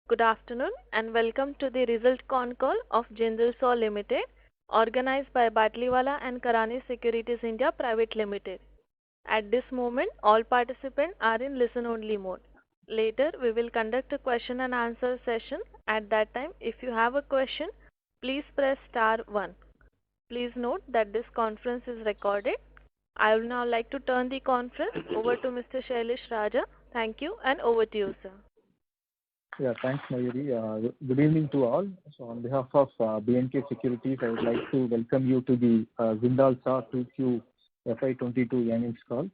Good afternoon and welcome to the result con call of Jindal SAW Limited, organized by Batliwala and Karani Securities India Private Limited. At this moment, all participants are in listen-only mode. Later, we will conduct a question and answer session. At that time, if you have a question, please press star 1. Please note that this conference is recorded. I would now like to turn the conference over to Mr. Shailesh Raja. Thank you and over to you, sir. Yeah, thanks, Mayuri. Good evening to all. So, on behalf of B&K Securities, I would like to welcome you to the Jindal SAW 2Q FY22 earnings call.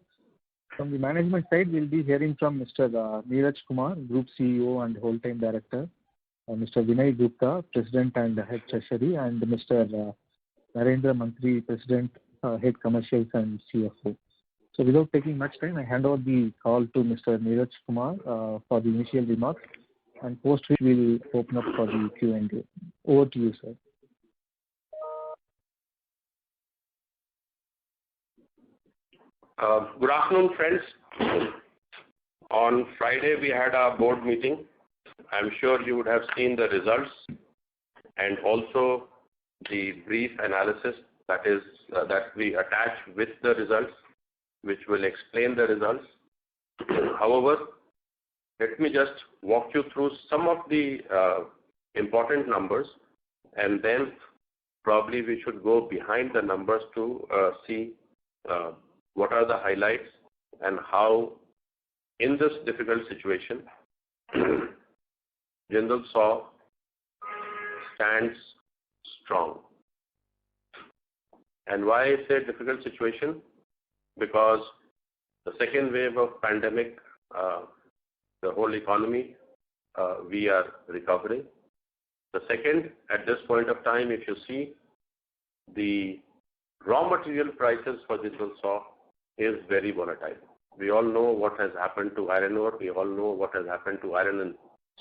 From the management side, we'll be hearing from Mr. Neeraj Kumar, Group CEO and Whole-Time Director, Mr. Vinay Gupta, President and Head Treasury, and Mr. Narendra Mantri, President, Head Commercials and CFO. So, without taking much time, I hand over the call to Mr. Neeraj Kumar for the initial remarks, and post which we'll open up for the Q&A. Over to you, sir. Good afternoon, friends. On Friday, we had our board meeting. I'm sure you would have seen the results and also the brief analysis that we attach with the results, which will explain the results. However, let me just walk you through some of the important numbers, and then probably we should go behind the numbers to see what are the highlights and how, in this difficult situation, Jindal SAW stands strong. And why I say difficult situation? Because the second wave of pandemic, the whole economy, we are recovering. The second, at this point of time, if you see, the raw material prices for Jindal SAW is very volatile. We all know what has happened to iron ore. We all know what has happened to iron and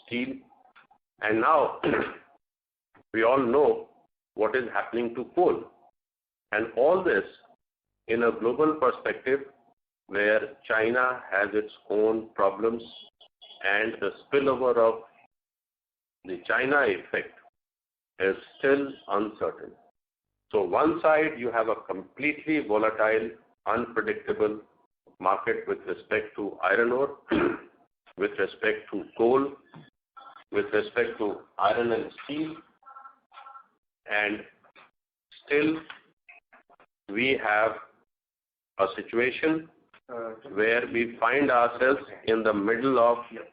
steel. And now, we all know what is happening to coal. And all this in a global perspective where China has its own problems, and the spillover of the China effect is still uncertain. So one side you have a completely volatile, unpredictable market with respect to iron ore, with respect to coal, with respect to iron and steel, and still we have a situation where we find ourselves in the middle of year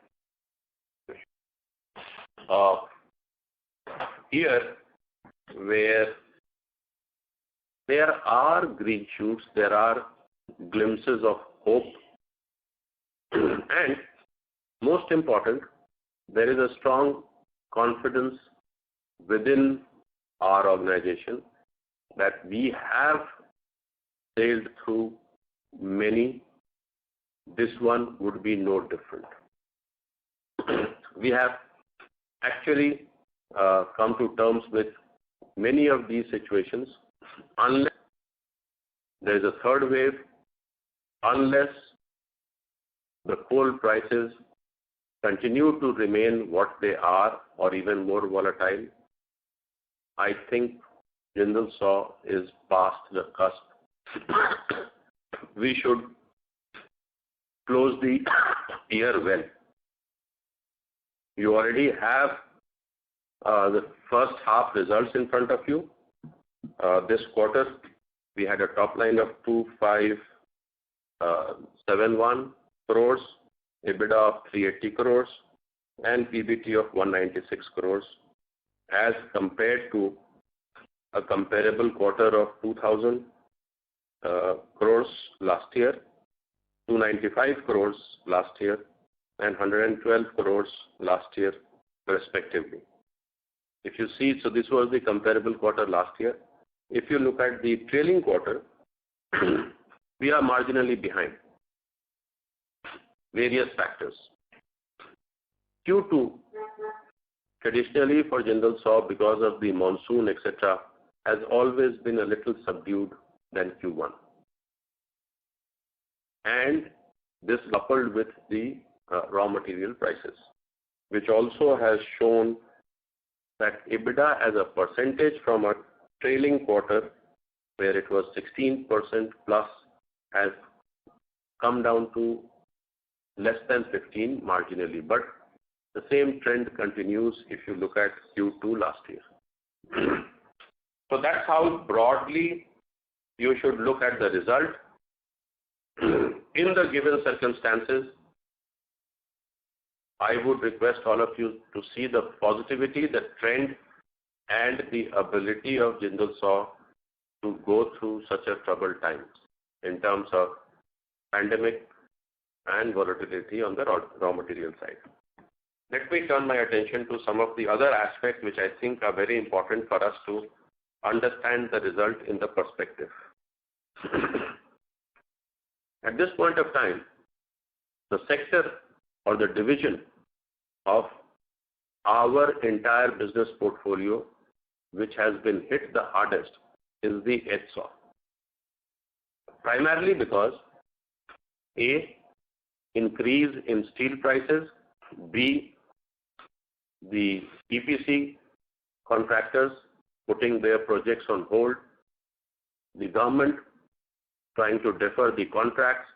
where there are green shoots, there are glimpses of hope, and most important, there is a strong confidence within our organization that we have sailed through many. This one would be no different. We have actually come to terms with many of these situations. Unless there is a third wave, unless the coal prices continue to remain what they are or even more volatile, I think Jindal SAW is past the cusp. We should close the year well. You already have the first half results in front of you. This quarter, we had a top line of 2,571 crores, EBITDA of 380 crores, and PBT of 196 crores, as compared to a comparable quarter of 2,000 crores last year, 295 crores last year, and 112 crores last year, respectively. If you see, so this was the comparable quarter last year. If you look at the trailing quarter, we are marginally behind. Various factors. Q2, traditionally for Jindal SAW, because of the monsoon, etc., has always been a little subdued than Q1. And this coupled with the raw material prices. which also has shown that EBITDA as a percentage from a trailing quarter where it was 16% plus has come down to less than 15 marginally. But the same trend continues if you look at Q2 last year. So that's how broadly you should look at the result. In the given circumstances, I would request all of you to see the positivity, the trend, and the ability of Jindal SAW to go through such a troubled times in terms of pandemic and volatility on the raw material side. Let me turn my attention to some of the other aspects which I think are very important for us to understand the result in the perspective. At this point of time, the sector or the division of our entire business portfolio which has been hit the hardest is the HSAW. Primarily because A, increase in steel prices, B, the EPC contractors putting their projects on hold, the government trying to defer the contracts,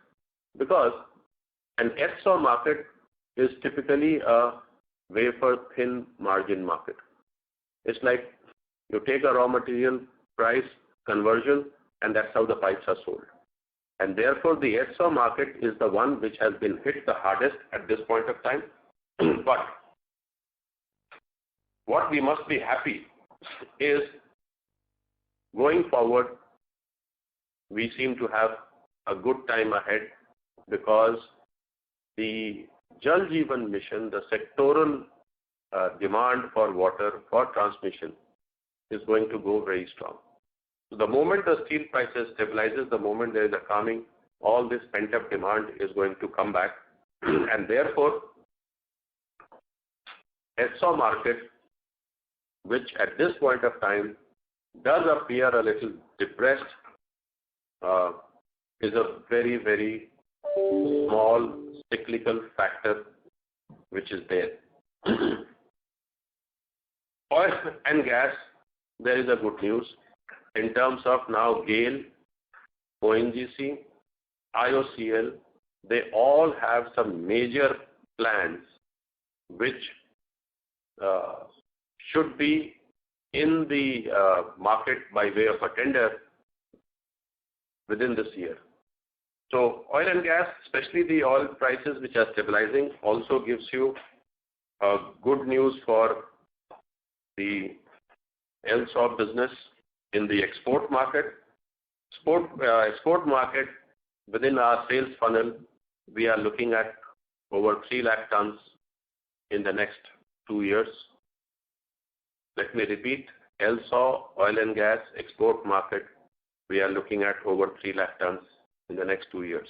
because an HSAW market is typically a wafer thin margin market. It's like you take a raw material price conversion and that's how the pipes are sold. And therefore the HSAW market is the one which has been hit the hardest at this point of time. But what we must be happy is going forward we seem to have a good time ahead because the Jal Jeevan Mission, the sectoral demand for water for transmission is going to go very strong. So the moment the steel prices stabilizes, the moment there is a calming, all this pent-up demand is going to come back. And therefore, HSAW market, which at this point of time does appear a little depressed, is a very, very small cyclical factor which is there. Oil and gas, there is a good news in terms of now GAIL, ONGC, IOCL, they all have some major plans which should be in the market by way of a tender within this year. So oil and gas, especially the oil prices which are stabilizing, also gives you good news for the LSAW business in the export market. Export market, within our sales funnel, we are looking at over 3 lakh tons in the next 2 years. Let me repeat, LSAW, oil and gas, export market, we are looking at over 3 lakh tons in the next 2 years.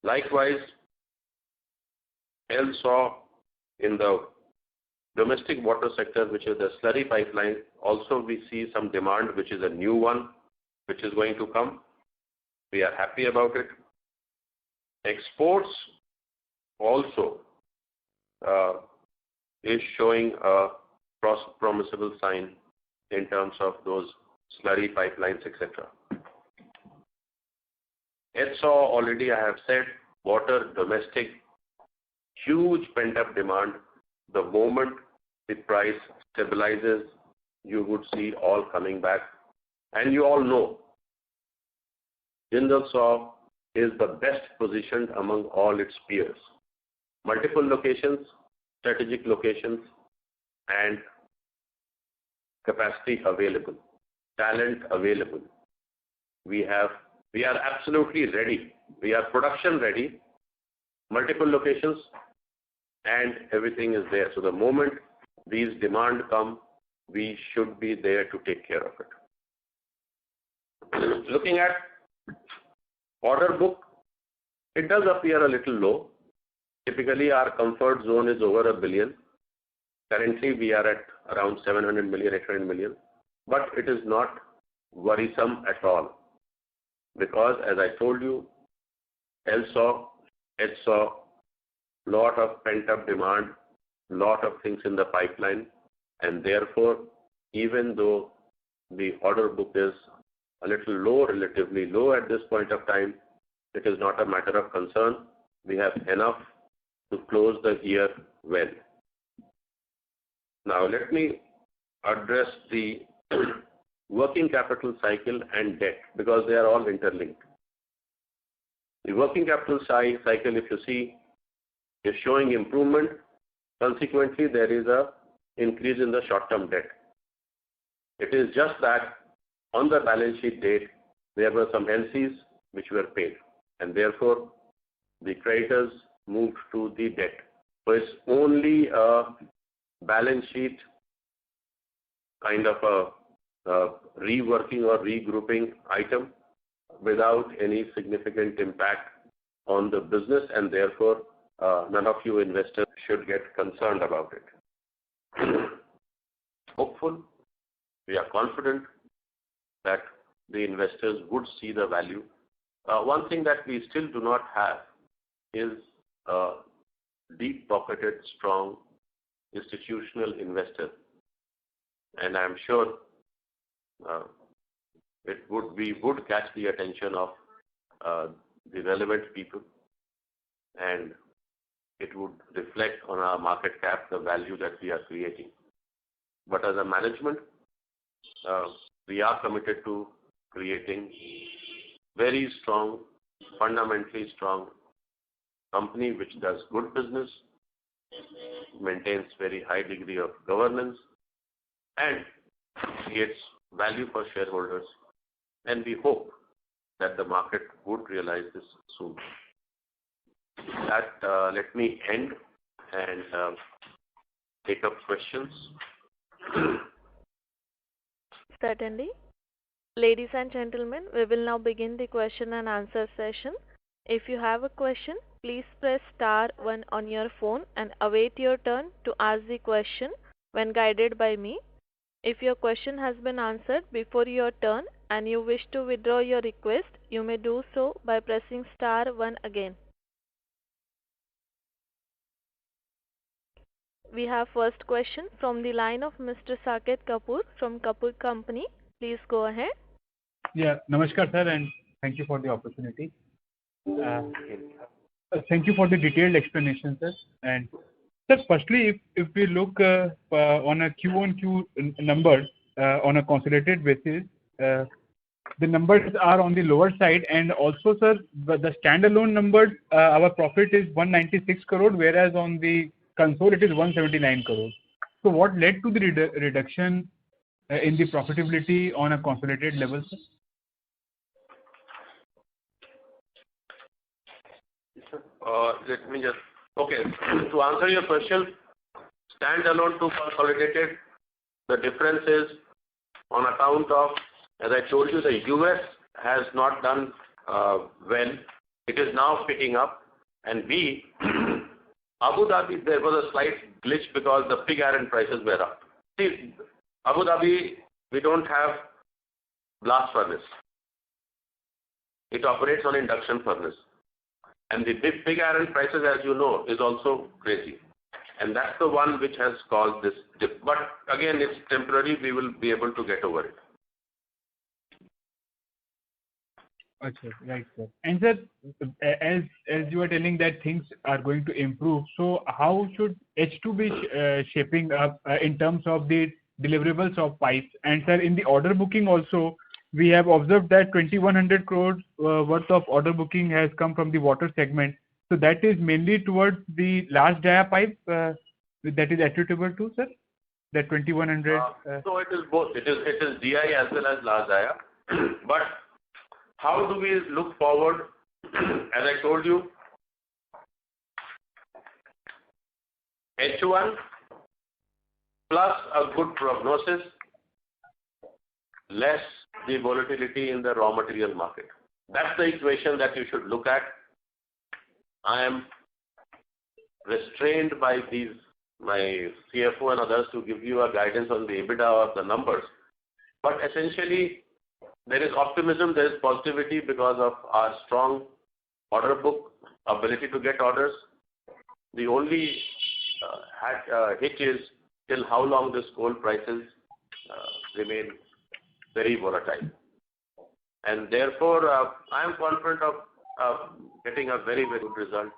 Likewise, LSAW in the domestic water sector, which is the slurry pipeline, also we see some demand, which is a new one, which is going to come. We are happy about it. Exports also is showing a promisable sign in terms of those slurry pipelines, etc. HSAW already I have said, water, domestic, huge pent-up demand. The moment the price stabilizes, you would see all coming back. And you all know, Jindal SAW is the best positioned among all its peers. Multiple locations, strategic locations, and capacity available, talent available. We are absolutely ready. We are production ready, multiple locations, and everything is there. So the moment these demand come, we should be there to take care of it. Looking at order book, it does appear a little low. Typically our comfort zone is over $1 billion. Currently we are at around 700 million, 800 million. But it is not worrisome at all. Because as I told you, LSAW, HSAW, lot of pent-up demand lot of things in the pipeline, and therefore, even though the order book is a little low, relatively low at this point of time, it is not a matter of concern. We have enough to close the year well. Now, let me address the working capital cycle and debt, because they are all interlinked. The working capital cycle, if you see, is showing improvement. Consequently, there is a increase in the short-term debt. It is just that on the balance sheet date, there were some LCs which were paid, and therefore the creditors moved to the debt. So it's only a balance sheet kind of a reworking or regrouping item without any significant impact on the business, and therefore none of you investors should get concerned about it. Hopeful, we are confident that the investors would see the value. One thing that we still do not have is a deep-pocketed, strong institutional investor, and I am sure we would catch the attention of the relevant people, and it would reflect on our market cap the value that we are creating. But as a management, we are committed to creating very strong, fundamentally strong company which does good business, maintains very high degree of governance, and creates value for shareholders. And we hope that the market would realize this soon. That let me end and take up questions. Certainly. Ladies and gentlemen, we will now begin the question and answer session. If you have a question, please press star 1 on your phone and await your turn to ask the question when guided by me. If your question has been answered before your turn and you wish to withdraw your request, you may do so by pressing star 1 again. We have first question from the line of Mr. Saket Kapoor from Kapoor Company. Please go ahead. Yeah, namaskar sir, and thank you for the opportunity. Thank you for the detailed explanation, sir. And sir, firstly, if we look on a Q-on-Q number on a consolidated basis, the numbers are on the lower side, and also, sir, the standalone numbers, our profit is 196 crore, whereas on the console it is 179 crore. So what led to the reduction in the profitability on a consolidated level, sir? Let me just, okay, to answer your question, standalone to consolidated, the difference is on account of, as I told you, the US has not done well. It is now picking up, and B, Abu Dhabi, there was a slight glitch because the pig iron prices were up. See, Abu Dhabi, we don't have blast furnace. It operates on induction furnace. And the pig iron prices, as you know, is also crazy. And that's the one which has caused this dip. But again, it's temporary. We will be able to get over it. Okay, right, sir. And sir, as you are telling that things are going to improve, so how should H2 be shaping up in terms of the deliverables of pipes? And sir, in the order booking also, we have observed that 2100 crores worth of order booking has come from the water segment. So that is mainly towards the large dia pipe that is attributable to, sir? That 2100. So it is both. It is DI as well as large dia. But how do we look forward? As I told you, H1 plus a good prognosis, less the volatility in the raw material market. That's the equation that you should look at. I am restrained by my CFO and others to give you a guidance on the EBITDA of the numbers. But essentially, there is optimism, there is positivity because of our strong order book, ability to get orders. The only hitch is till how long this coal prices remain very volatile. And therefore, I am confident of getting a very, very good result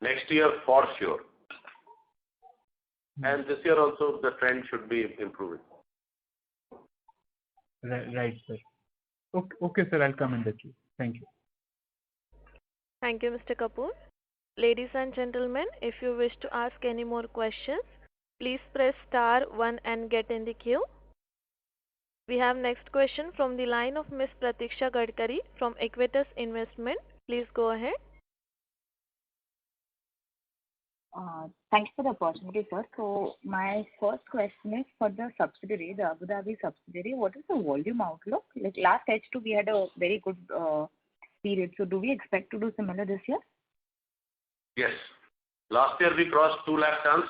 next year for sure. And this year also the trend should be improving. Right, sir. Okay, sir, I'll come in the queue. Thank you. Thank you, Mr. Kapoor. Ladies and gentlemen, if you wish to ask any more questions, please press star 1 and get in the queue. We have next question from the line of Ms. Pratiksha Gadkari from Equitas Investment. Please go ahead. Thanks for the opportunity, sir. So my first question is for the subsidiary, the Abu Dhabi subsidiary. What is the volume outlook? Like last H2, we had a very good period. So do we expect to do similar this year? Yes. Last year we crossed 2 lakh tons,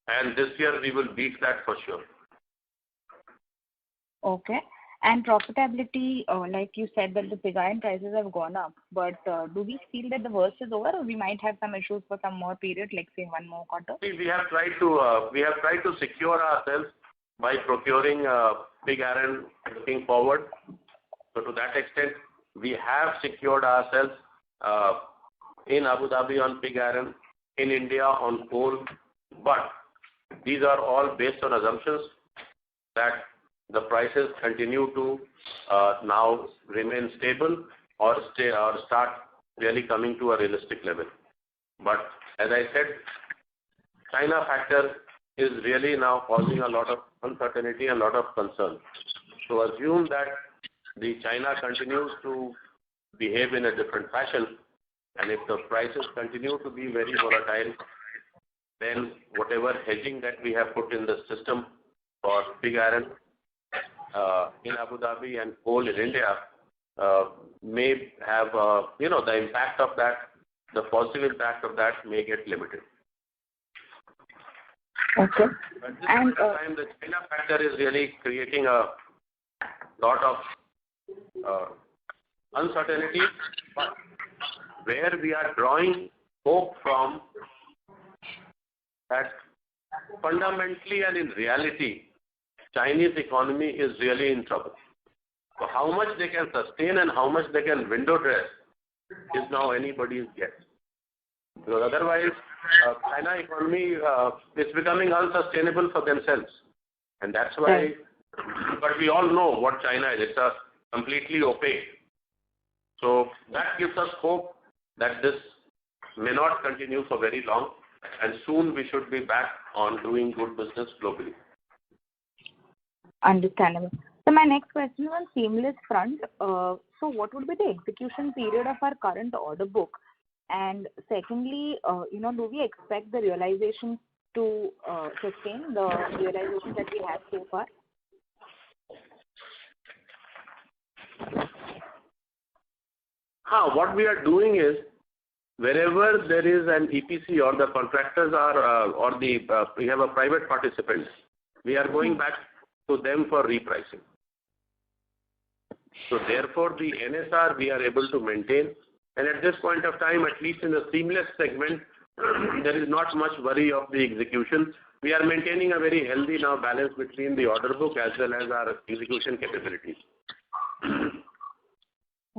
and this year we will beat that for sure. Okay. And profitability, like you said that the pig iron prices have gone up, but do we feel that the worst is over, or we might have some issues for some more period, like say 1 more quarter? See, we have tried to secure ourselves by procuring pig iron looking forward. So to that extent, we have secured ourselves in Abu Dhabi on pig iron, in India on coal, but these are all based on assumptions that the prices continue to now remain stable or start really coming to a realistic level. But as I said, China factor is really now causing a lot of uncertainty and a lot of concern. So assume that the China continues to behave in a different fashion, and if the prices continue to be very volatile, then whatever hedging that we have put in the system for pig iron in Abu Dhabi and coal in India may have, the impact of that, the positive impact of that may get limited. Okay. At this point of time, the China factor is really creating a lot of uncertainty, but where we are drawing hope from that fundamentally and in reality, Chinese economy is really in trouble. So how much they can sustain and how much they can window dress is now anybody's guess. Because otherwise, China economy is becoming unsustainable for themselves. And that's why, but we all know what China is. It's a completely opaque. So that gives us hope that this may not continue for very long, and soon we should be back on doing good business globally. Understandable. So my next question is on seamless front. So what would be the execution period of our current order book? And secondly, do we expect the realization to sustain the realization that we have so far? What we are doing is, wherever there is an EPC or the contractors are, we have a private participant, we are going back to them for repricing. So therefore, the NSR we are able to maintain, and at this point of time, at least in the seamless segment, there is not much worry of the execution. We are maintaining a very healthy now balance between the order book as well as our execution capabilities.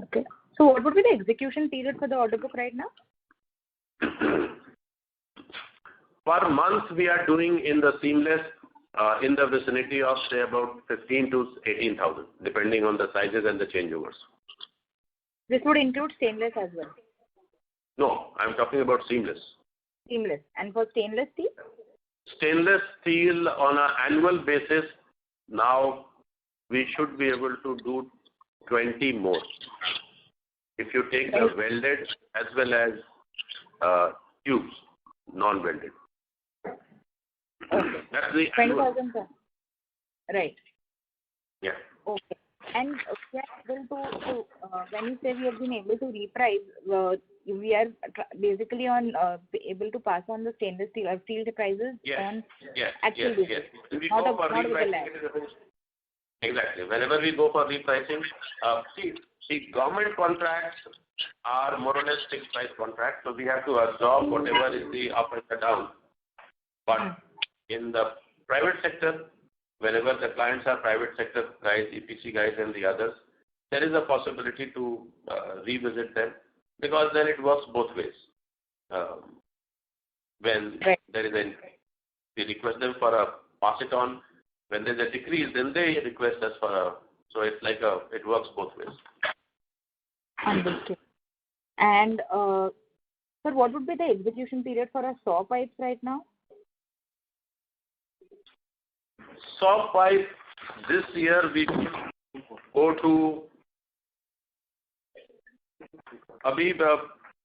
Okay. So what would be the execution period for the order book right now? Per month, we are doing in the seamless in the vicinity of say about 15 to 18,000, depending on the sizes and the changeovers. This would include stainless as well? No, I'm talking about seamless. Seamless. And for stainless steel? Stainless steel on an annual basis, now we should be able to do 20 more. If you take the welded as well as tubes, non-welded. Okay. That's the 20,000 tons. Right. Yeah. Okay. And we are able to, when you say we have been able to reprice, we are basically able to pass on the stainless steel prices on actual basis. Yes. We go for repricing. Exactly. Whenever we go for repricing, see, government contracts are more or less fixed price contracts, so we have to absorb whatever is the up and the down. But in the private sector, whenever the clients are private sector guys, EPC guys and the others, there is a possibility to revisit them, because then it works both ways. When there is a, we request them for a pass it on. When there's a decrease, then they request us for a, so it's like it works both ways. Understood. And sir, what would be the execution period for our saw pipes right now? Saw pipe, this year we could go to, अभी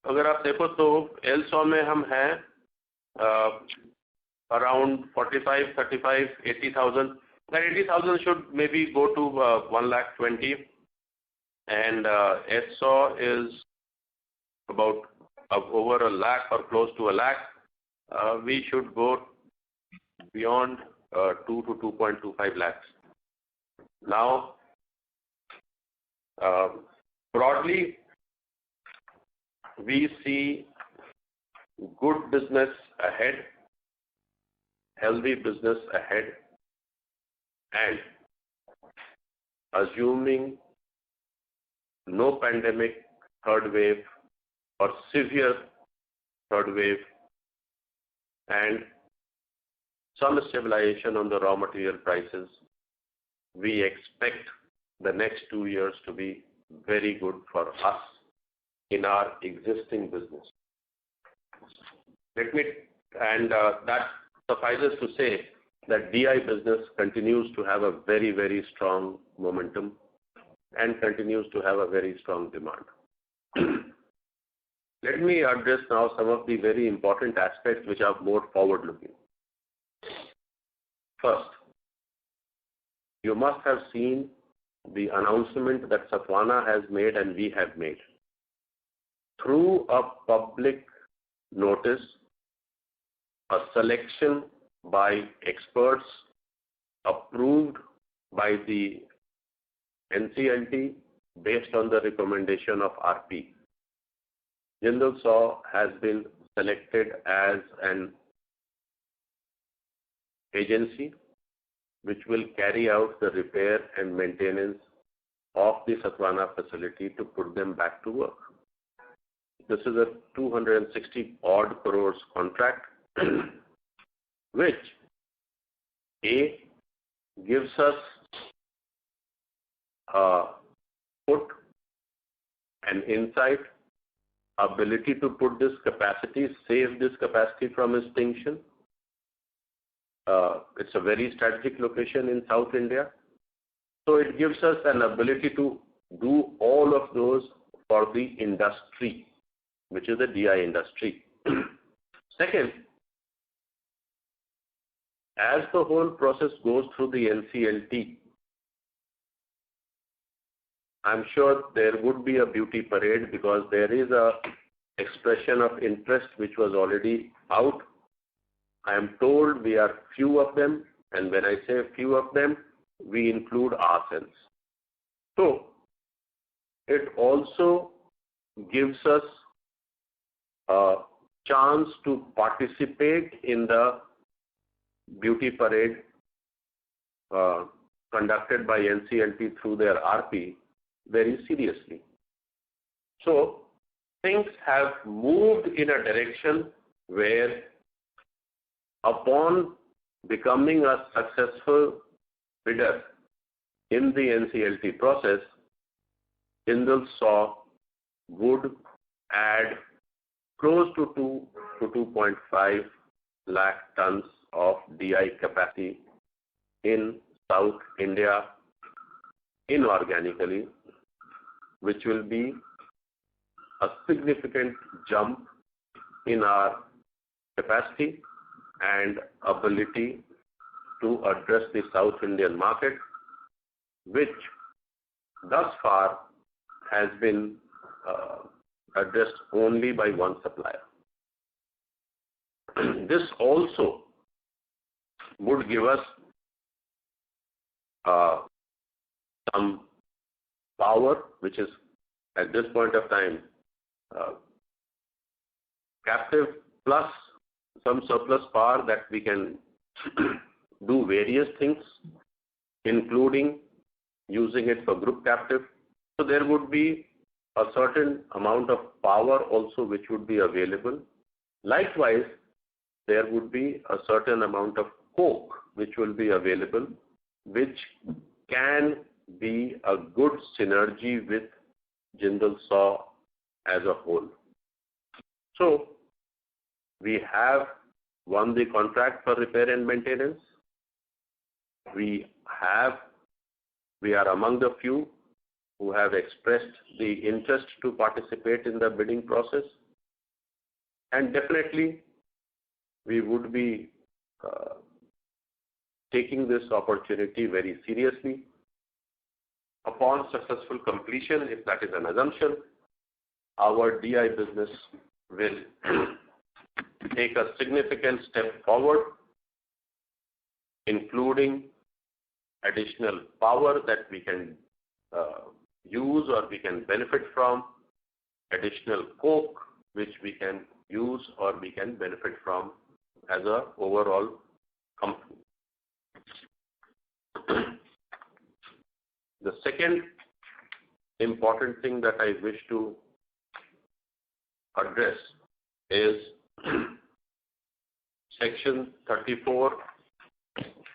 अगर आप देखो तो LSAW में हम हैं around 45, 35, 80,000. That 80,000 should maybe go to 1,20,000, and SSAW is about over 1,00,000 or close to 1,00,000. We should go beyond 2 to 2.25 lakhs. Now, broadly, we see good business ahead, healthy business ahead, and assuming no pandemic third wave or severe third wave, and some stabilization on the raw material prices, we expect the next 2 years to be very good for us in our existing business. That suffices to say that DI business continues to have a very, very strong momentum and continues to have a very strong demand. Let me address now some of the very important aspects which are more forward-looking. First, you must have seen the announcement that Sathavahana has made and we have made. Through a public notice, a selection by experts approved by the NCLT based on the recommendation of RP, Jindal SAW has been selected as an agency which will carry out the repair and maintenance of the Sathavahana facility to put them back to work. This is a 260 odd crores contract which A, gives us an insight, ability to put this capacity, save this capacity from extinction. It's a very strategic location in South India. So it gives us an ability to do all of those for the industry, which is the DI industry. Second, as the whole process goes through the NCLT, I'm sure there would be a beauty parade, because there is a expression of interest which was already out. I am told we are few of them, and when I say few of them, we include ourselves. So, it also gives us a chance to participate in the beauty parade conducted by NCLT through their RP very seriously. So, things have moved in a direction where, upon becoming a successful bidder in the NCLT process, Jindal SAW would add close to 2 to 2.5 lakh tons of DI capacity in South India inorganically, which will be a significant jump in our capacity and ability to address the South Indian market, which thus far has been addressed only by one supplier. This also would give us some power, which is at this point of time captive, plus some surplus power that we can do various things, including using it for group captive. So there would be a certain amount of power also which would be available. Likewise, there would be a certain amount of coke which will be available, which can be a good synergy with Jindal SAW as a whole. So we have won the contract for repair and maintenance. We are among the few who have expressed the interest to participate in the bidding process, and definitely we would be taking this opportunity very seriously. Upon successful completion, if that is an assumption, our DI business will take a significant step forward, including additional power that we can use or we can benefit from, additional coke which we can use or we can benefit from as a overall company. The second important thing that I wish to address is Section 34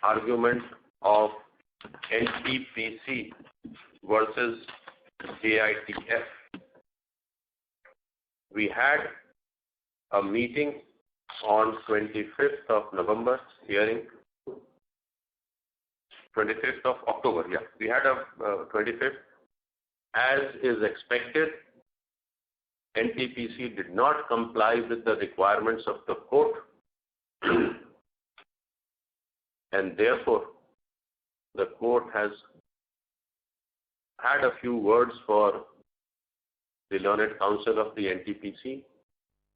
argument of NTPC versus JITF. We had a meeting on 25th of November, hearing 25th of October, yeah. We had a 25th. As is expected, NTPC did not comply with the requirements of the court and therefore the court has had a few words for the Learned Counsel of the NTPC,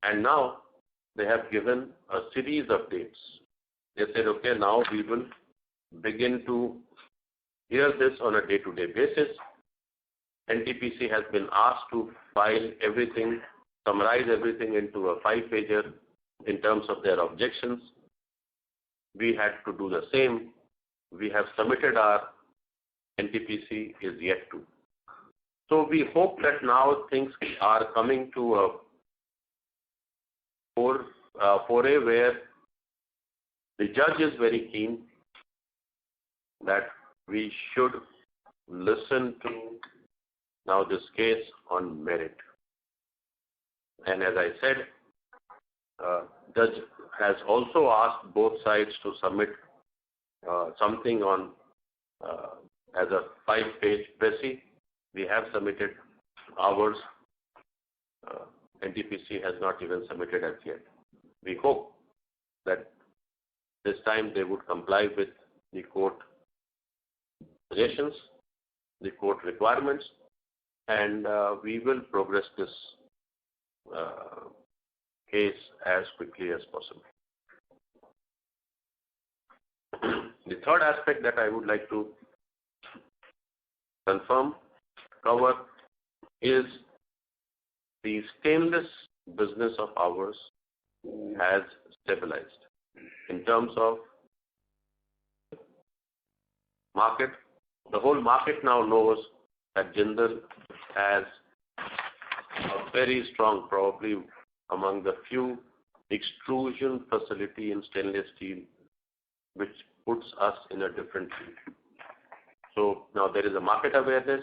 and now they have given a series of dates. They said, okay, now we will begin to hear this on a day-to-day basis. NTPC has been asked to file everything, summarize everything into a 5-pager in terms of their objections. We had to do the same. We have submitted our NTPC is yet to. So we hope that now things are coming to a foray where the judge is very keen that we should listen to now this case on merit. And as I said, judge has also asked both sides to submit something on as a 5-page basis. We have submitted ours. NTPC has not even submitted as yet. We hope that this time they would comply with the court suggestions, the court requirements, and we will progress this case as quickly as possible. The third aspect that I would like to cover is the stainless business of ours has stabilized. In terms of market, the whole market now knows that Jindal has a very strong, probably among the few, extrusion facility in stainless steel, which puts us in a different field. So now there is a market awareness.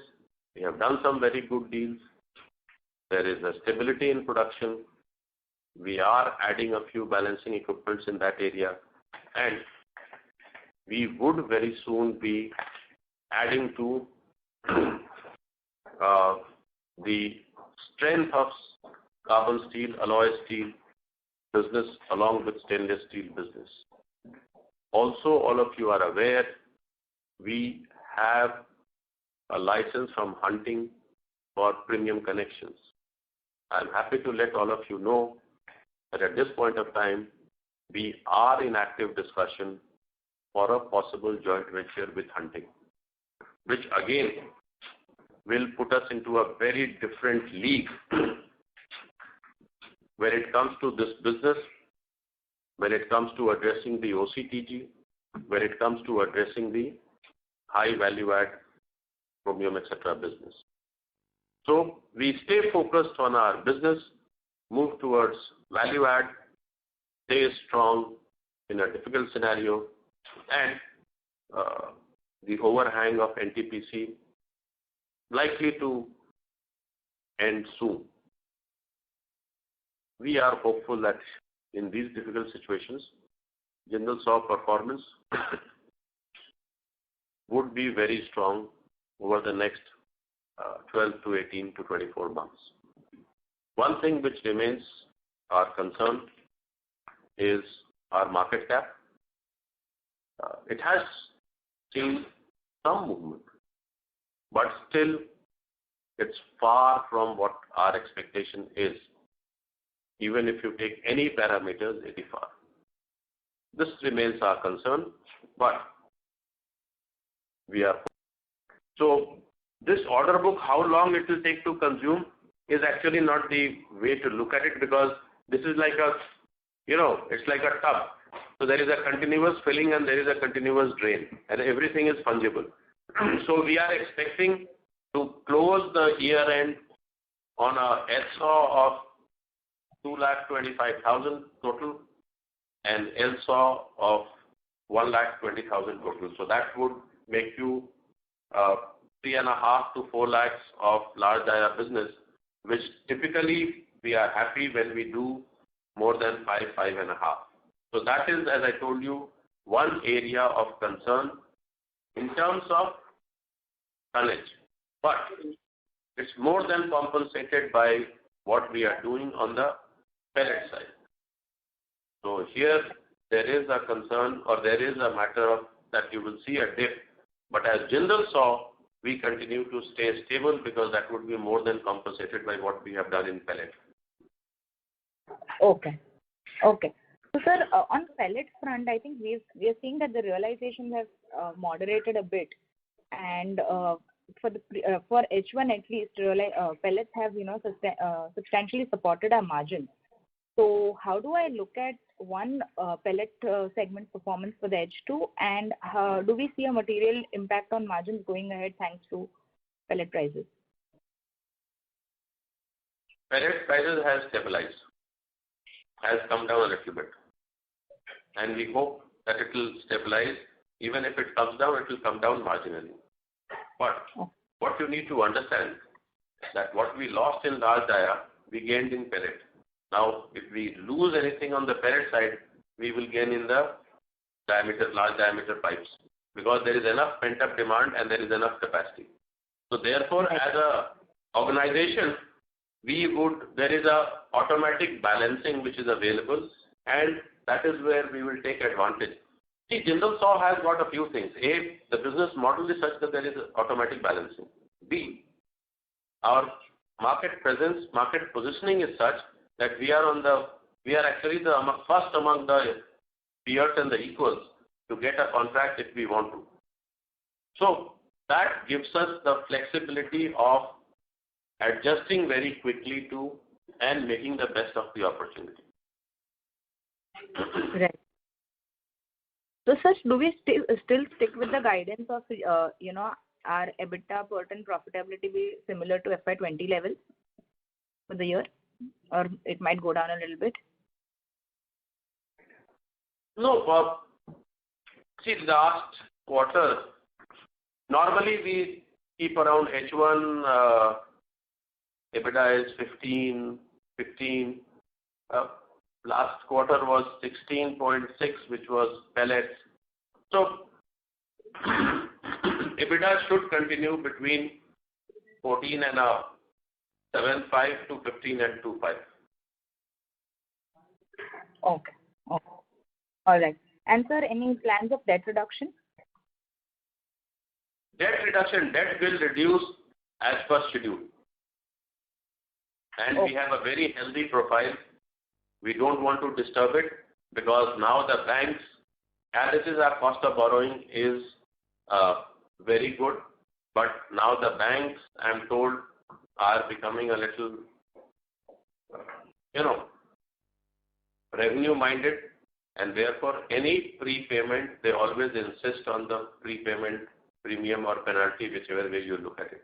We have done some very good deals. There is a stability in production. We are adding a few balancing equipments in that area, and we would very soon be adding to the strength of carbon steel, alloy steel business along with stainless steel business. Also, all of you are aware, we have a license from Hunting for premium connections. I'm happy to let all of you know that at this point of time, we are in active discussion for a possible joint venture with Hunting, which again will put us into a very different league when it comes to this business. when it comes to addressing the OCTG, when it comes to addressing the high value add, chromium, etc. business. So we stay focused on our business, move towards value add, stay strong in a difficult scenario, and the overhang of NTPC likely to end soon. We are hopeful that in these difficult situations, Jindal SAW performance would be very strong over the next 12 to 18 to 24 months. One thing which remains our concern is our market cap. It has seen some movement, but still it's far from what our expectation is. Even if you take any parameters, it is far. This remains our concern, but we are. So this order book, how long it will take to consume is actually not the way to look at it, because this is like a, it's like a tub. So there is a continuous filling and there is a continuous drain, and everything is fungible. So we are expecting to close the year end on a HSAW of 2,25,000 total and LSAW of 1,20,000 total. So that would make you 3.5 to 4 lakhs of large dia business, which typically we are happy when we do more than 5.5. So that is, as I told you, one area of concern in terms of tonnage. But it's more than compensated by what we are doing on the pellet side. So here there is a concern, or there is a matter of that you will see a dip. But as Jindal SAW, we continue to stay stable, because that would be more than compensated by what we have done in pellet. Okay. So, sir, on pellet front, I think we are seeing that the realizations have moderated a bit, and for H1 at least, pellets have substantially supported our margins. So how do I look at one pellet segment performance for the H2, and do we see a material impact on margins going ahead thanks to pellet prices? Pellet prices have stabilized, has come down a little bit, and we hope that it will stabilize. Even if it comes down, it will come down marginally. But what you need to understand that what we lost in large dia, we gained in pellet. Now, if we lose anything on the pellet side, we will gain in the large diameter pipes, because there is enough pent-up demand and there is enough capacity. So therefore, as a organization, there is a automatic balancing which is available, and that is where we will take advantage. See, Jindal SAW has got a few things. A, the business model is such that there is automatic balancing. B, our market presence, market positioning is such that we are actually the first among the peers and the equals to get a contract if we want to. So that gives us the flexibility of adjusting very quickly to and making the best of the opportunity. Right. So, sir, do we still stick with the guidance of our EBITDA per ton profitability be similar to FY20 levels for the year, or it might go down a little bit? No, see, last quarter, normally we keep around H1 EBITDA is 15. Last quarter was 16.6, which was pellets. So EBITDA should continue between 14 and 7.5 to 15 and 2.5. Okay. All right. And sir, any plans of debt reduction? Debt will reduce as per schedule. And we have a very healthy profile. We don't want to disturb it, because now the banks, as it is, our cost of borrowing is very good. But now the banks, I'm told, are becoming a little, revenue minded, and therefore any prepayment, they always insist on the prepayment premium or penalty, whichever way you look at it.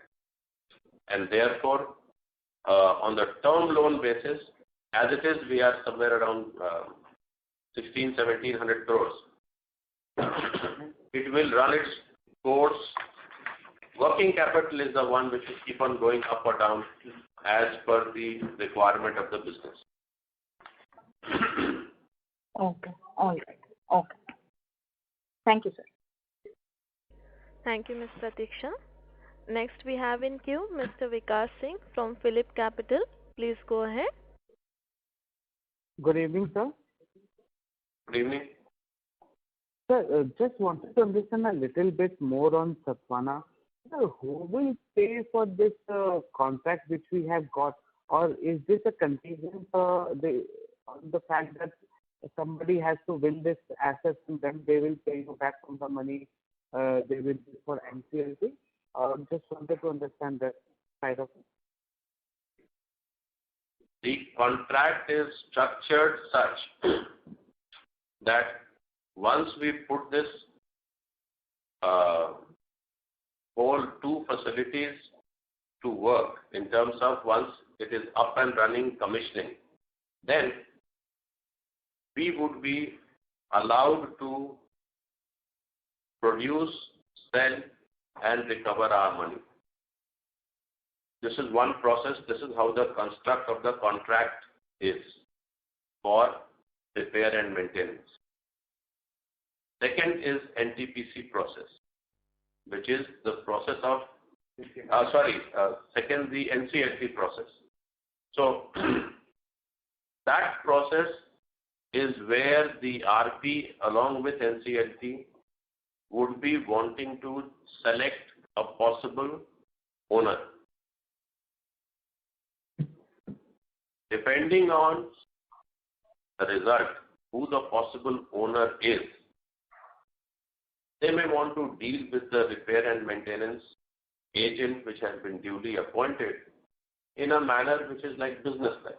And therefore, on the term loan basis, as it is, we are somewhere around 1700 crores. It will run its course. Working capital is the one which will keep on going up or down as per the requirement of the business. Okay. All right. Okay. Thank you, sir. Thank you, Ms. Pratiksha. Next we have in queue Mr. Vikas Singh from Phillip Capital. Please go ahead. Good evening, sir. Good evening. Sir, just wanted to understand a little bit more on Sathavahana. Sir, who will pay for this contract which we have got, or is this a contingent on the fact that somebody has to win this asset and then they will pay you back from the money they will do for NCLT? Just wanted to understand that side of it. The contract is structured such that once we put this whole two facilities to work in terms of once it is up and running commissioning, then we would be allowed to produce, sell and recover our money. This is one process. This is how the construct of the contract is for repair and maintenance. Second is NTPC process, which is the process of, second the NCLT process. So that process is where the RP along with NCLT would be wanting to select a possible owner. Depending on the result, who the possible owner is, they may want to deal with the repair and maintenance agent which has been duly appointed in a manner which is like business-like.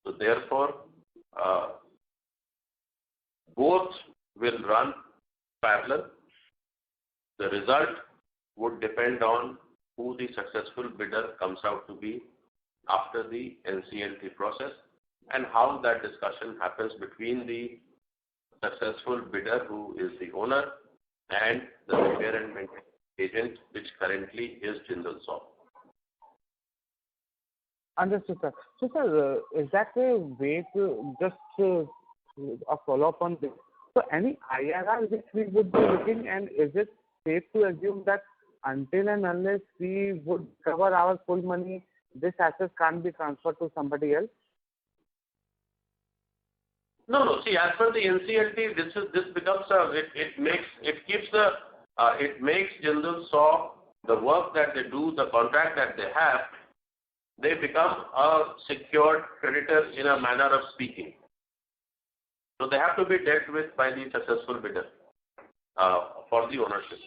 So therefore, both will run parallel. The result would depend on who the successful bidder comes out to be after the NCLT process and how that discussion happens between the successful bidder who is the owner and the repair and maintenance agent, which currently is Jindal SAW. Understood, sir. So, sir, is that a way to just a follow-up on this? So, any IRR which we would be looking, and is it safe to assume that until and unless we would cover our full money, this asset can't be transferred to somebody else? No. See, as per the NCLT, this becomes it makes Jindal SAW the work that they do, the contract that they have, they become a secured creditor in a manner of speaking. So they have to be dealt with by the successful bidder for the ownership.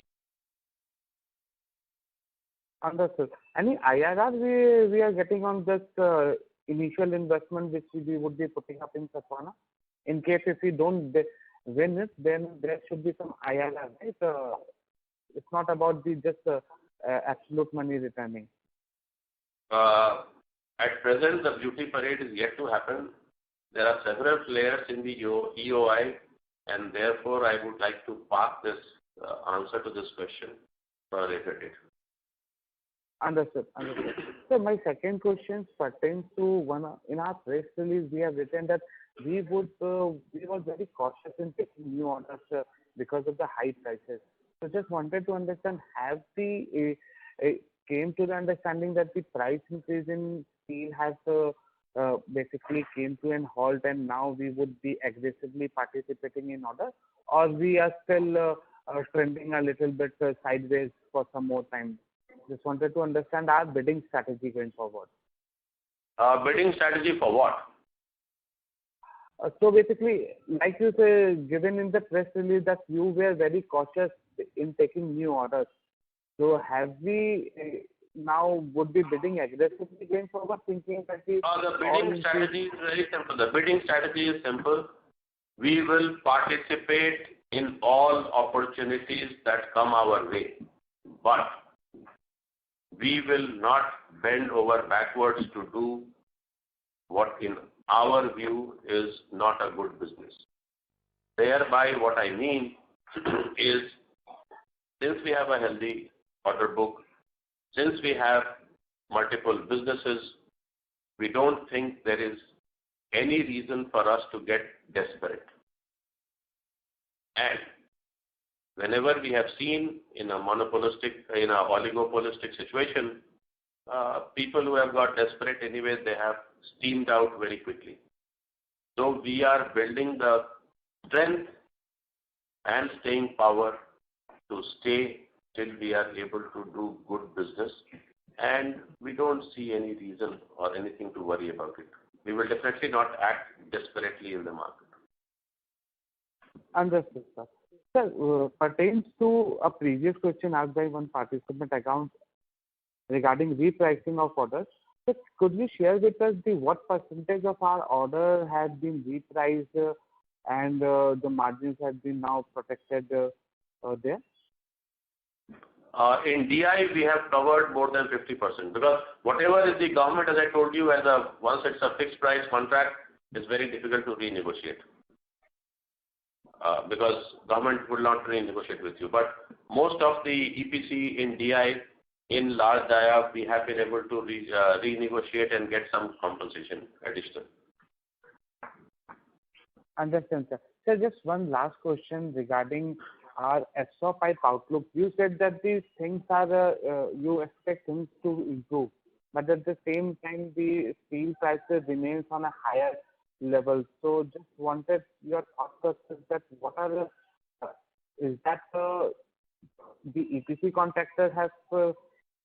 Understood. Any IRR we are getting on this initial investment which we would be putting up in Sathavahana? In case if we don't win it, then there should be some IRR, right? It's not about the just absolute money returning. At present, the beauty parade is yet to happen. There are several players in the EOI, and therefore I would like to park this answer to this question for a later date. Understood. So my second question pertains to one in our press release. We have written that we were very cautious in taking new orders because of the high prices. So just wanted to understand, have we came to the understanding that the price increase in steel has basically came to an halt, and now we would be aggressively participating in order, or we are still trending a little bit sideways for some more time? Just wanted to understand our bidding strategy going forward. Bidding strategy for what? So basically, like you say, given in the press release that you were very cautious in taking new orders. So have we now would be bidding aggressively going forward, thinking that the bidding strategy is very simple. The bidding strategy is simple. We will participate in all opportunities that come our way, but we will not bend over backwards to do what in our view is not a good business. Thereby what I mean is, since we have a healthy order book, since we have multiple businesses, we don't think there is any reason for us to get desperate. And whenever we have seen in a oligopolistic situation, people who have got desperate anyways, they have steamed out very quickly. So we are building the strength and staying power to stay till we are able to do good business, and we don't see any reason or anything to worry about it. We will definitely not act desperately in the market. Understood, sir. Sir, pertains to a previous question asked by one participant account regarding repricing of orders. So could you share with us what percentage of our order has been repriced and the margins have been now protected there? In DI, we have covered more than 50% because whatever is the government, as I told you, once it's a fixed price contract, it's very difficult to renegotiate because government will not renegotiate with you. But most of the EPC in DI, in large dia, we have been able to renegotiate and get some compensation additional. Understand, sir. Sir, just one last question regarding our ESOP pipe outlook. You said that these things are, you expect things to improve, but at the same time, the steel prices remains on a higher level. So just wanted your thought process that what are is that the EPC contractors have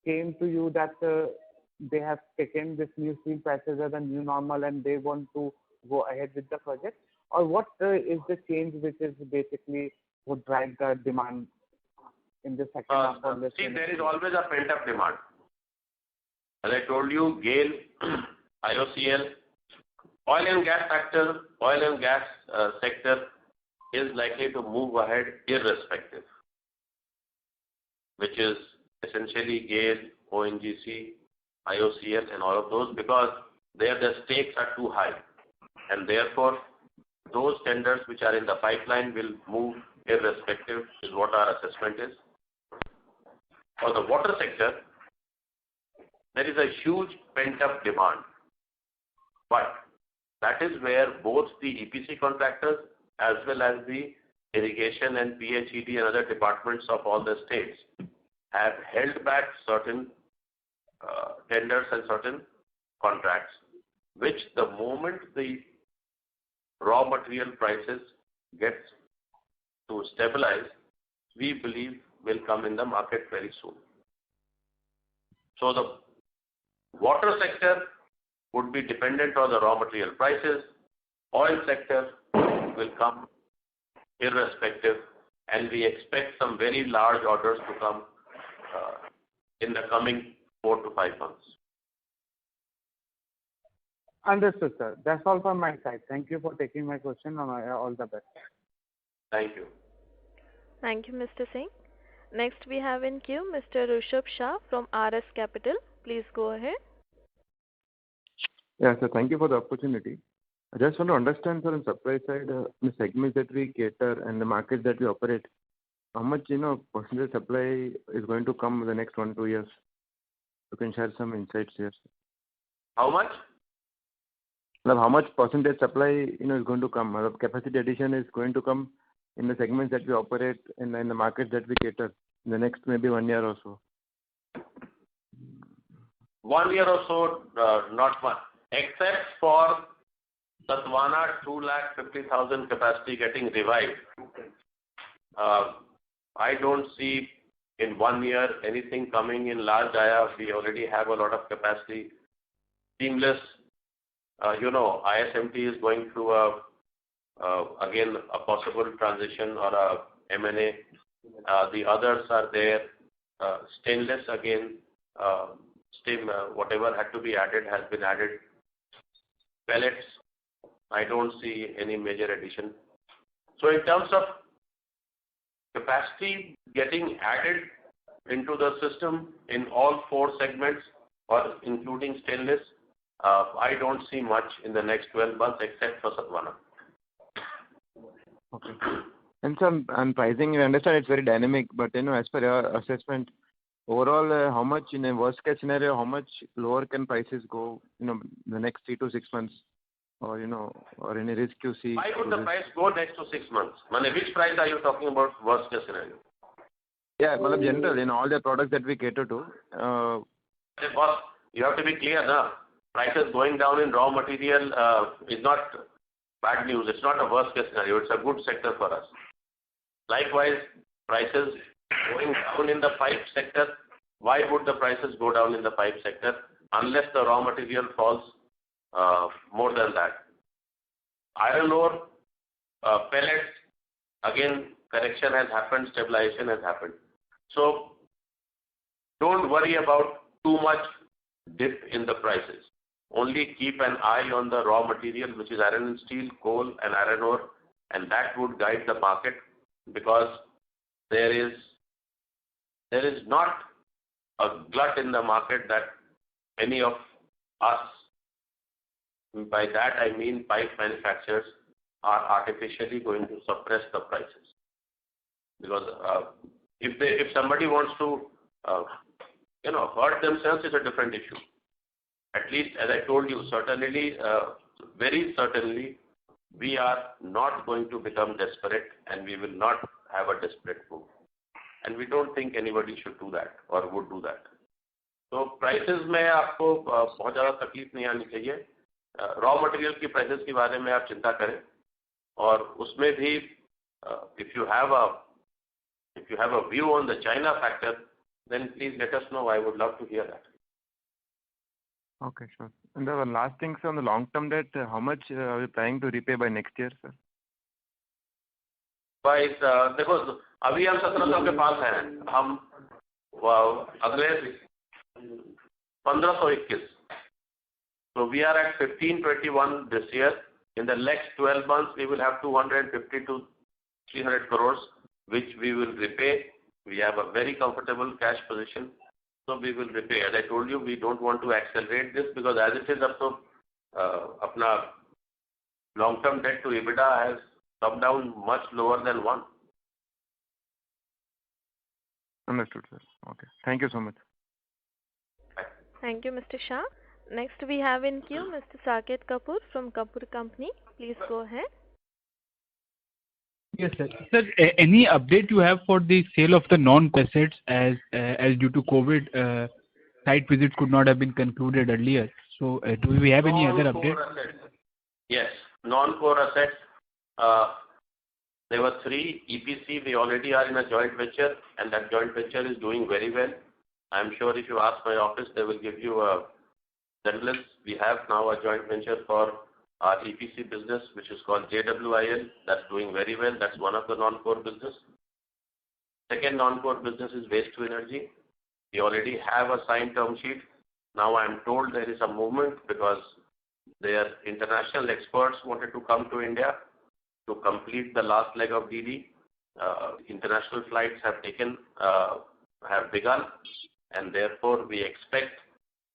came to you that they have taken this new steel prices as a new normal and they want to go ahead with the project? Or what is the change which is basically would drive the demand in the second half of the See, there is always a pent-up demand. As I told you, GAIL, IOCL, oil and gas sector is likely to move ahead irrespective, which is essentially GAIL, ONGC, IOCL and all of those, because there the stakes are too high, and therefore those tenders which are in the pipeline will move irrespective, is what our assessment is. For the water sector, there is a huge pent-up demand, but that is where both the EPC contractors as well as the irrigation and PHED and other departments of all the states have held back certain tenders and certain contracts, which the moment the raw material prices get to stabilize, we believe will come in the market very soon. So the water sector would be dependent on the raw material prices. Oil sector will come irrespective, and we expect some very large orders to come in the coming 4 to 5 months. Understood, sir. That's all from my side. Thank you for taking my question, and all the best. Thank you. Thank you, Mr. Singh. Next, we have in queue Mr. Rishabh Shah from RS Capital. Please go ahead. Yeah, sir. Thank you for the opportunity. I just want to understand, sir, on supply side, the segments that we cater and the markets that we operate, how much, percentage supply is going to come in the next 1-2 years? You can share some insights here, sir. How much? How much percentage supply, is going to come? Capacity addition is going to come in the segments that we operate and in the markets that we cater in the next maybe 1 year or so. 1 year or so, not much. Except for Sathavahana 250,000 capacity getting revived. I don't see in 1 year anything coming in large dia. We already have a lot of capacity. Seamless, ISMT is going through again a possible transition or a M&A. The others are there. Stainless again, whatever had to be added has been added. Pellets, I don't see any major addition. So in terms of capacity getting added into the system in all 4 segments or including stainless, I don't see much in the next 12 months except for Sathavahana. Okay. And some on pricing, you understand it's very dynamic, but as per your assessment, overall, how much in a worst case scenario, how much lower can prices go, the next 3 to 6 months, or or any risk you see? Why would the price go next to 6 months? Which price are you talking about? Worst case scenario? Yeah, well, in general, in all the products that we cater to. Boss, you have to be clear now. Prices going down in raw material is not bad news. It's not a worst case scenario. It's a good sector for us. Likewise, prices going down in the pipe sector. Why would the prices go down in the pipe sector unless the raw material falls more than that? Iron ore, pellets, again, correction has happened, stabilization has happened. So, don't worry about too much dip in the prices. Only keep an eye on the raw material, which is iron and steel, coal and iron ore, and that would guide the market, because there is not a glut in the market that any of us, by that I mean pipe manufacturers, are artificially going to suppress the prices. Because if somebody wants to hurt themselves, is a different issue. At least, as I told you, certainly, very certainly, we are not going to become desperate, and we will not have a desperate move. And we don't think anybody should do that or would do that. So prices में आपको बहुत ज़्यादा तकलीफ नहीं आनी चाहिए. Raw material की prices के बारे में आप चिंता करें, और उसमें भी if you have a view on the China factor, then please let us know. I would love to hear that. Okay, sure. And the last thing, sir, on the long-term debt, how much are we planning to repay by next year, sir? देखो अभी हम 1700 के पास हैं, हम अगले 1521. So we are at 1521 this year. In the next 12 months, we will have 250 to 300 crores, which we will repay. We have a very comfortable cash position, so we will repay. As I told you, we don't want to accelerate this, because as it is up to अपना long-term debt to EBITDA has come down much lower than 1. Understood, sir. Okay. Thank you so much. Thank you, Mr. Shah. Next we have in queue Mr. Saket Kapoor from Kapoor Company. Please go ahead. Yes, sir. Sir, any update you have for the sale of the non-core assets, as due to COVID, site visits could not have been concluded earlier. So, do we have any other update? Yes, non-core assets. There were 3 EPC. We already are in a joint venture, and that joint venture is doing very well. I'm sure if you ask my office, they will give you a semblance. We have now a joint venture for our EPC business, which is called JWIL. That's doing very well. That's one of the non-core business. Second non-core business is waste to energy. We already have a signed term sheet. Now I'm told there is a movement, because their international experts wanted to come to India to complete the last leg of DD. International flights have begun, and therefore we expect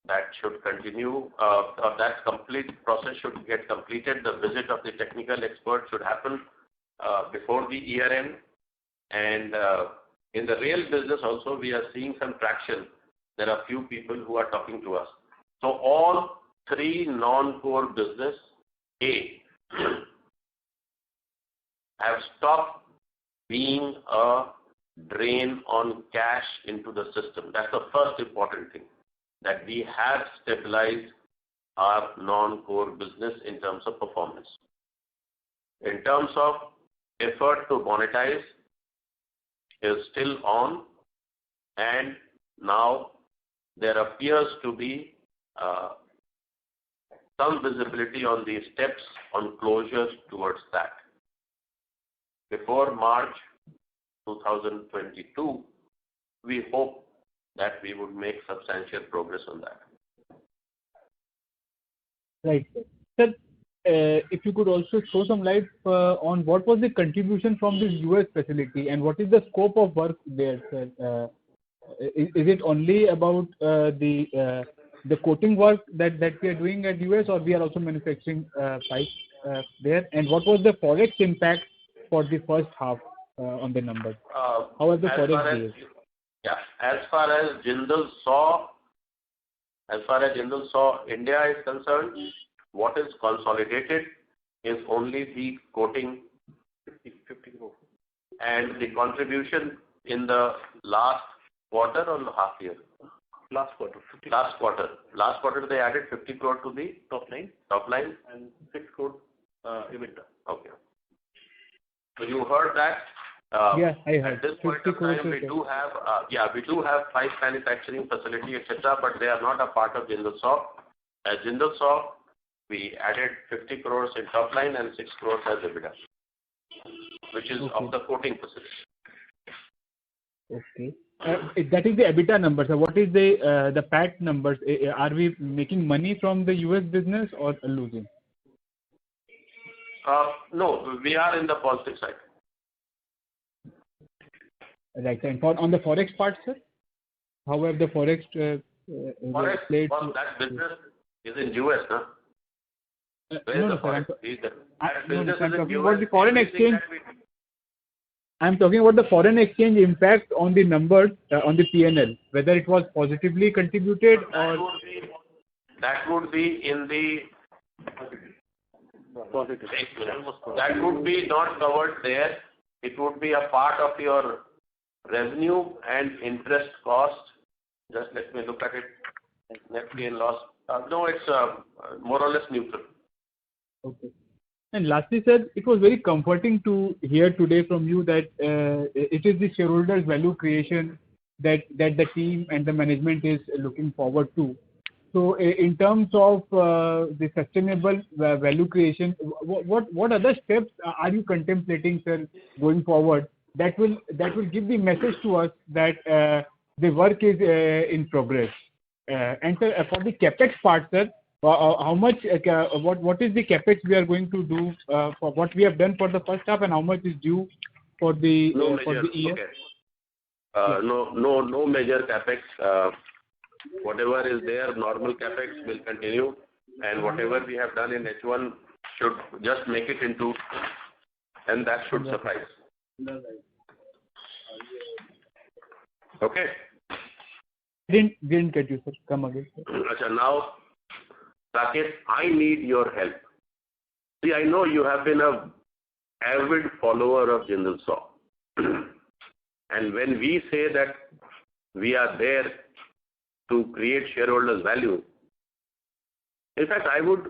that should continue, that complete process should get completed. The visit of the technical expert should happen before the year end. And in the real business also, we are seeing some traction. There are few people who are talking to us. So all 3 non-core business have stopped being a drain on cash into the system. That's the first important thing, that we have stabilized our non-core business in terms of performance. In terms of effort to monetize is still on, and now there appears to be some visibility on the steps on closures towards that. Before March 2022, we hope that we would make substantial progress on that. Right. Sir, if you could also throw some light on what was the contribution from this US facility and what is the scope of work there, sir? Is it only about the coating work that we are doing at US, or we are also manufacturing pipes there? And what was the forex impact for the first half on the numbers? How has the forex behaved? Yeah, as far as Jindal SAW India is concerned, what is consolidated is only the coating 50 crore. And the contribution in the last quarter or half year? Last quarter. Last quarter they added 50 crore to the Top line and 6 crore EBITDA. Okay. So you heard that. Yeah, I heard. At this point of time, we do have 5 manufacturing facility, etc., but they are not a part of Jindal SAW. As Jindal SAW, we added 50 crores in top line and 6 crores as EBITDA, which is of the coating facility. Okay. That is the EBITDA numbers. So what is the PAT numbers? Are we making money from the US business or losing? No, we are in the positive side. Right. And on the forex part, sir, how have the forex played? Well, that business is in US, huh? No, sir. I'm talking about the foreign Everything exchange. that we do. I'm talking about the foreign exchange impact on the numbers on the P&L, whether it was positively contributed or That would be in the Positive. that would be not covered there. It would be a part of your revenue and interest cost. Just let me look at it. Net gain loss. No, it's more or less neutral. Okay. And lastly, sir, it was very comforting to hear today from you that it is the shareholders' value creation that the team and the management is looking forward to. So, in terms of the sustainable value creation, what other steps are you contemplating, sir, going forward that will give the message to us that the work is in progress? And sir, for the capex part, sir, how much? What is the capex we are going to do for what we have done for the first half, and how much is due for the year? Okay. No major capex. Whatever is there, normal capex will continue, and whatever we have done in H1 should just make it into, and that should suffice. Okay. Didn't get you, sir. Come again, sir. Achha, now, Saket, I need your help. See, I know you have been a avid follower of Jindal SAW. And when we say that we are there to create shareholders' value, in fact, I would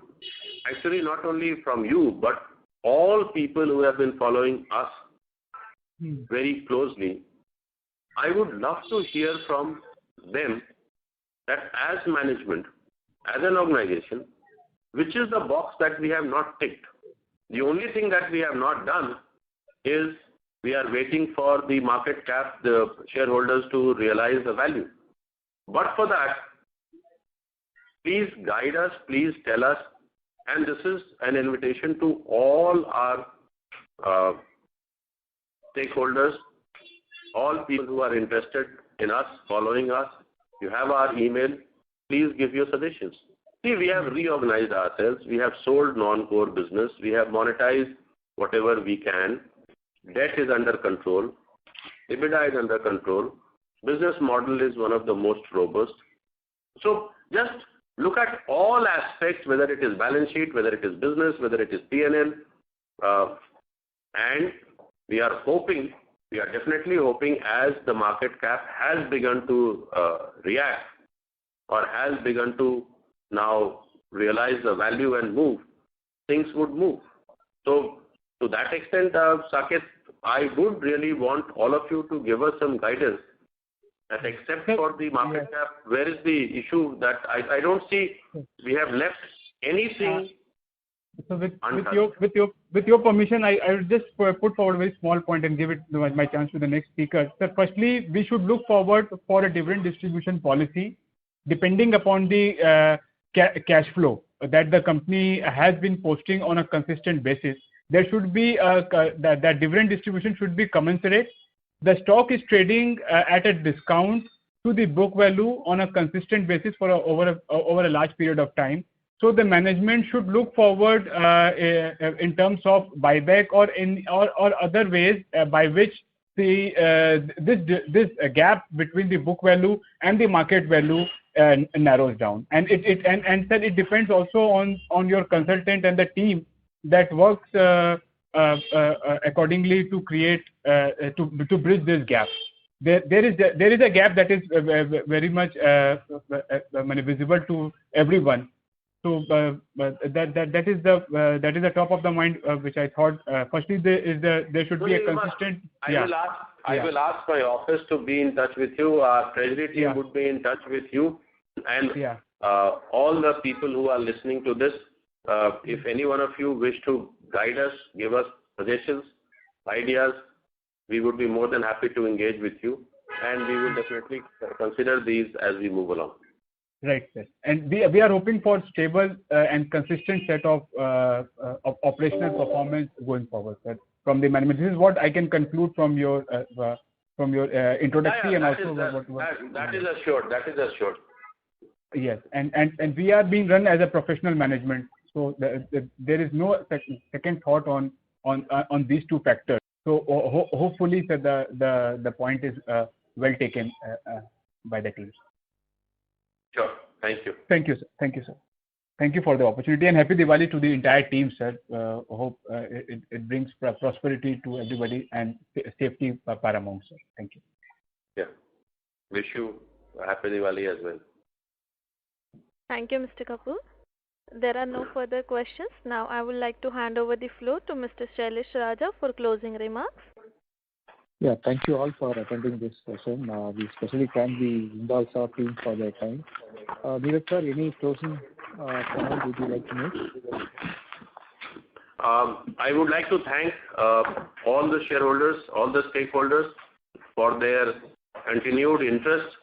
actually not only from you, but all people who have been following us very closely, I would love to hear from them that as management, as an organization, which is the box that we have not ticked. The only thing that we have not done is we are waiting for the market cap, the shareholders to realize the value. But for that, please guide us, please tell us, and this is an invitation to all our stakeholders, all people who are interested in us, following us. You have our email. Please give your suggestions. See, we have reorganized ourselves. We have sold non-core business. We have monetized whatever we can. Debt is under control. EBITDA is under control. Business model is one of the most robust. So just look at all aspects, whether it is balance sheet, whether it is business, whether it is P&L. And we are hoping, we are definitely hoping, as the market cap has begun to react or has begun to now realize the value and move, things would move. So to that extent, Saket, I would really want all of you to give us some guidance that except for the market cap, where is the issue that I don't see we have left anything. So with your permission, I will just put forward a very small point and give it my chance to the next speaker. So firstly, we should look forward for a dividend distribution policy depending upon the cash flow. that the company has been posting on a consistent basis, there should be that dividend distribution should be commensurate. The stock is trading at a discount to the book value on a consistent basis for over a large period of time. So the management should look forward in terms of buyback or other ways by which this gap between the book value and the market value narrows down. And sir, it depends also on your consultant and the team that works accordingly to create to bridge this gap. There is a gap that is very much visible to everyone. So that is the top of the mind which I thought. Firstly, there should be a consistent. I will ask my office to be in touch with you. Our treasury team would be in touch with you, and all the people who are listening to this. If any one of you wish to guide us, give us suggestions, ideas, we would be more than happy to engage with you, and we will definitely consider these as we move along. Right, sir. And we are hoping for stable and consistent set of operational performance going forward, sir, from the management. This is what I can conclude from your introductory and also that is assured. That is assured. Yes, and we are being run as a professional management, so there is no second thought on these two factors. So hopefully, sir, the point is well taken by the teams. Sure. Thank you. Thank you, sir. Thank you, sir. Thank you for the opportunity, and happy Diwali to the entire team, sir. Hope it brings prosperity to everybody and safety paramount, sir. Thank you. Yeah. Wish you a happy Diwali as well. Thank you, Mr. Kapoor. There are no further questions. Now I would like to hand over the floor to Mr. Shailesh Raja for closing remarks. Yeah, thank you all for attending this session. We especially thank the Jindal SAW team for their time. Neeraj sir, any closing comment would you like to make? I would like to thank all the shareholders, all the stakeholders for their continued interest.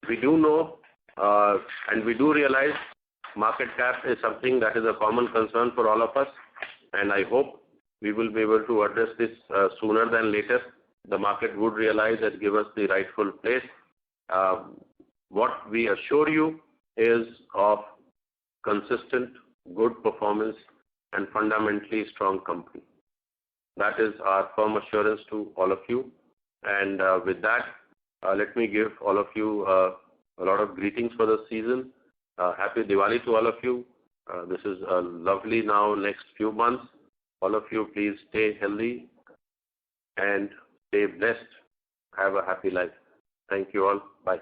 We do know and we do realize market cap is something that is a common concern for all of us, and I hope we will be able to address this sooner than later. The market would realize and give us the rightful place. What we assure you is of consistent, good performance and fundamentally strong company. That is our firm assurance to all of you. And with that, let me give all of you a lot of greetings for the season. Happy Diwali to all of you. This is a lovely now next few months. All of you, please stay healthy and stay blessed. Have a happy life. Thank you all. Bye.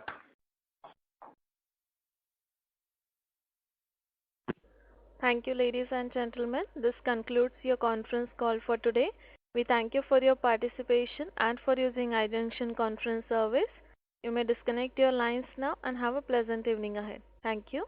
Thank you, ladies and gentlemen. This concludes your conference call for today. We thank you for your participation and for using iJunction conference service. You may disconnect your lines now and have a pleasant evening ahead. Thank you.